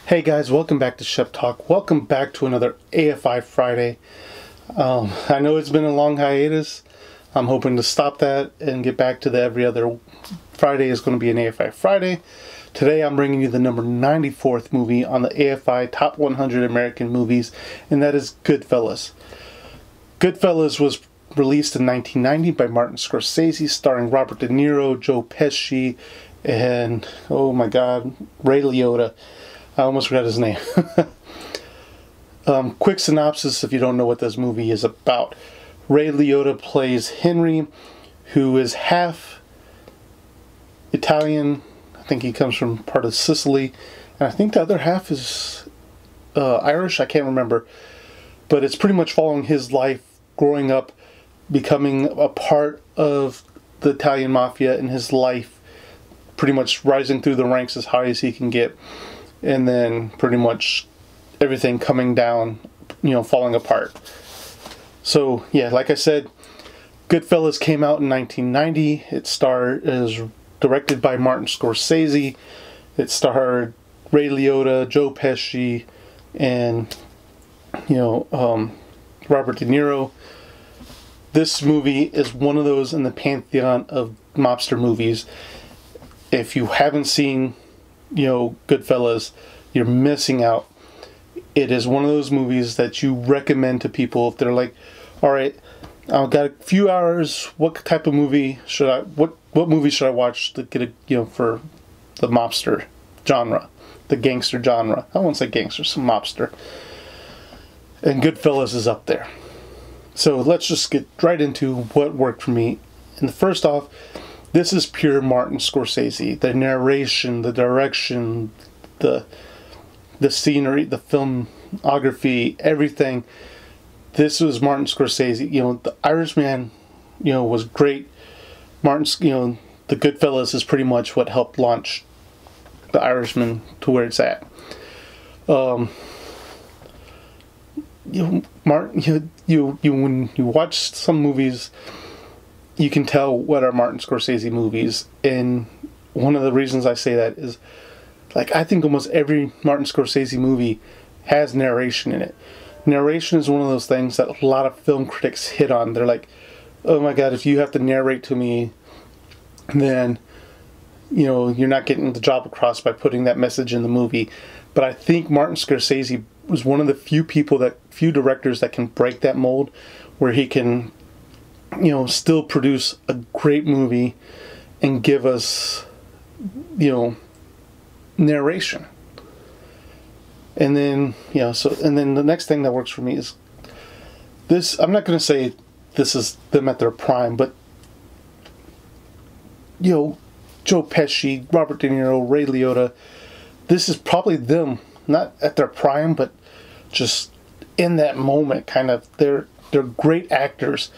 Hey guys, welcome back to Shep Talk. Welcome back to another AFI Friday. I know it's been a long hiatus. I'm hoping to stop that and get back to the every other Friday is going to be an AFI Friday. Today I'm bringing you the number 94th movie on the AFI Top 100 American Movies, and that is Goodfellas. Goodfellas was released in 1990 by Martin Scorsese, starring Robert De Niro, Joe Pesci, and, oh my god, Ray Liotta. I almost forgot his name. Quick synopsis if you don't know what this movie is about. Ray Liotta plays Henry, who is half Italian. I think he comes from part of Sicily. And I think the other half is Irish. I can't remember. But it's pretty much following his life growing up, becoming a part of the Italian mafia in his life, pretty much rising through the ranks as high as he can get. And then pretty much everything coming down, falling apart. So, yeah, like I said, Goodfellas came out in 1990. It is directed by Martin Scorsese. It starred Ray Liotta, Joe Pesci, and, Robert De Niro. This movie is one of those in the pantheon of mobster movies. If you haven't seen Goodfellas, you're missing out. It is one of those movies that you recommend to people if they're like, all right, I've got a few hours, what type of movie should I, what movie should I watch to get for the mobster genre, the gangster genre. I won't say gangster, some mobster. And Goodfellas is up there. So let's just get right into what worked for me. And first off, this is pure Martin Scorsese. The narration, the direction, the scenery, the filmography, everything. This was Martin Scorsese. The Irishman, was great. The Goodfellas is pretty much what helped launch the Irishman to where it's at. Martin, when you watch some movies, you can tell what are Martin Scorsese movies, and one of the reasons I say that is, I think almost every Martin Scorsese movie has narration in it. Narration is one of those things that a lot of film critics hit on. They're like, oh my god, if you have to narrate to me, then, you're not getting the job across by putting that message in the movie. But I think Martin Scorsese was one of the few directors that can break that mold, where he can still produce a great movie and give us, narration. And then, and then the next thing that works for me is this. I'm not going to say this is them at their prime, but, Joe Pesci, Robert De Niro, Ray Liotta, this is probably them, not at their prime, but just in that moment, kind of. They're great actors.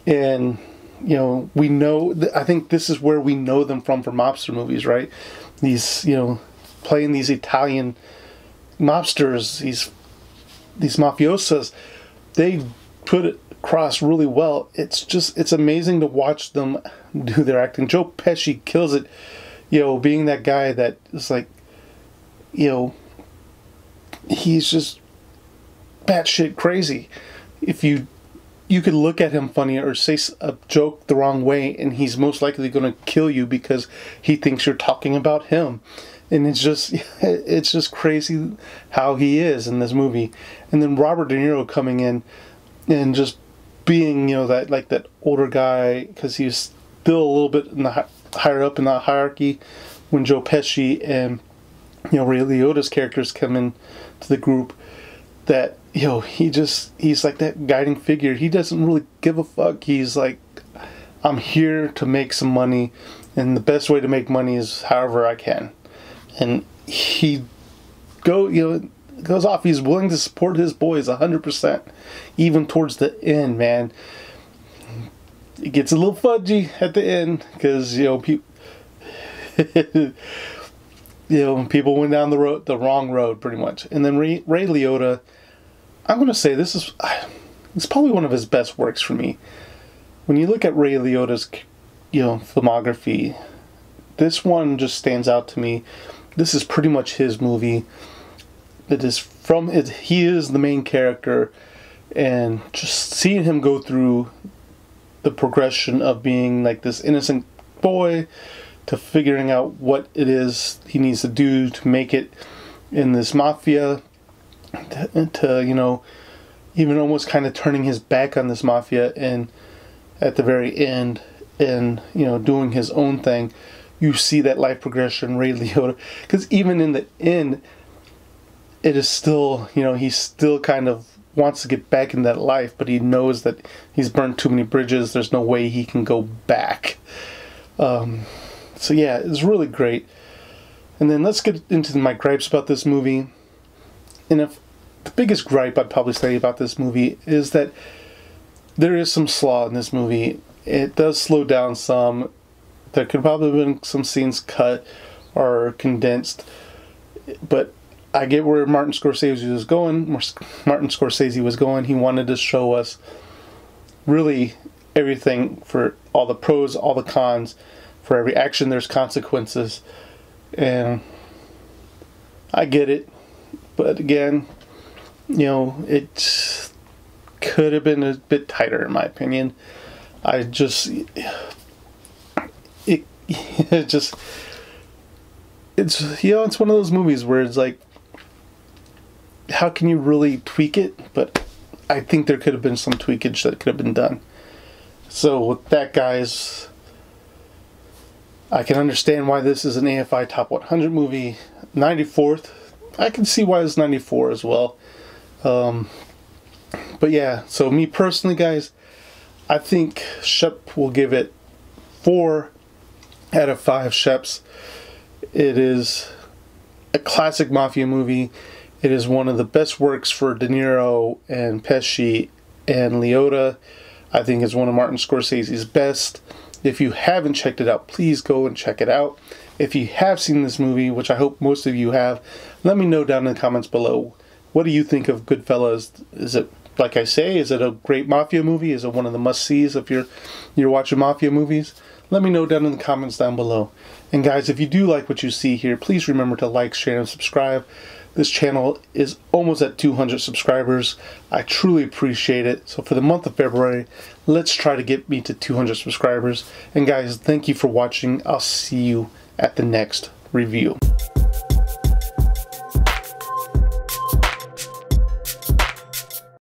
And, we know, I think this is where we know them from for mobster movies, right? These, playing these Italian mobsters, these mafiosos, they put it across really well. It's amazing to watch them do their acting. Joe Pesci kills it, being that guy that is like, he's just batshit crazy. If you could look at him funny or say a joke the wrong way, and he's most likely going to kill you because he thinks you're talking about him. And it's just crazy how he is in this movie. And then Robert De Niro coming in and just being, that older guy, because he's still a little bit higher up in the hierarchy when Joe Pesci and, Ray Liotta's characters come in to the group. That, he's like that guiding figure. He doesn't really give a fuck. He's like, I'm here to make some money, and the best way to make money is however I can. And he goes off. He's willing to support his boys 100%, even towards the end, man. It gets a little fudgy at the end because people went down the wrong road, pretty much. And then Ray Liotta, I'm going to say it's probably one of his best works for me. When you look at Ray Liotta's, filmography, this one just stands out to me. This is pretty much his movie. it is from it. He is the main character, and just seeing him go through the progression of being like this innocent boy to figuring out what it is he needs to do to make it in this mafia, to you know, even almost kind of turning his back on this mafia, and at the very end, and you know, doing his own thing. You see that life progression, Ray Liotta, because even in the end, it is still, you know, he still kind of wants to get back in that life, but he knows that he's burned too many bridges. There's no way he can go back. So yeah, it's really great. And then let's get into my gripes about this movie. And if the biggest gripe I'd probably say about this movie is that there is some slaw in this movie. It does slow down some. There could probably have been some scenes cut or condensed, but I get where Martin Scorsese was going. He wanted to show us really everything, for all the pros, all the cons. For every action, there's consequences, and I get it. But again, you know, it could have been a bit tighter, in my opinion. It's you know, it's one of those movies where it's like, how can you really tweak it? But I think there could have been some tweakage that could have been done. So with that, guys, I can understand why this is an AFI Top 100 movie. 94th. I can see why it's 94 as well. But yeah, so me personally, guys, I think Shep will give it 4 out of 5 Sheps. It is a classic mafia movie. It is one of the best works for De Niro and Pesci and Liotta. I think it's one of Martin Scorsese's best. If you haven't checked it out, please go and check it out. If you have seen this movie, which I hope most of you have, let me know down in the comments below. What do you think of Goodfellas? Is it, like I say, is it a great mafia movie? Is it one of the must-sees if you're watching mafia movies? Let me know down in the comments down below. And guys, if you do like what you see here, please remember to like, share, and subscribe. This channel is almost at 200 subscribers. I truly appreciate it. So for the month of February, let's try to get me to 200 subscribers. And guys, thank you for watching. I'll see you at the next review.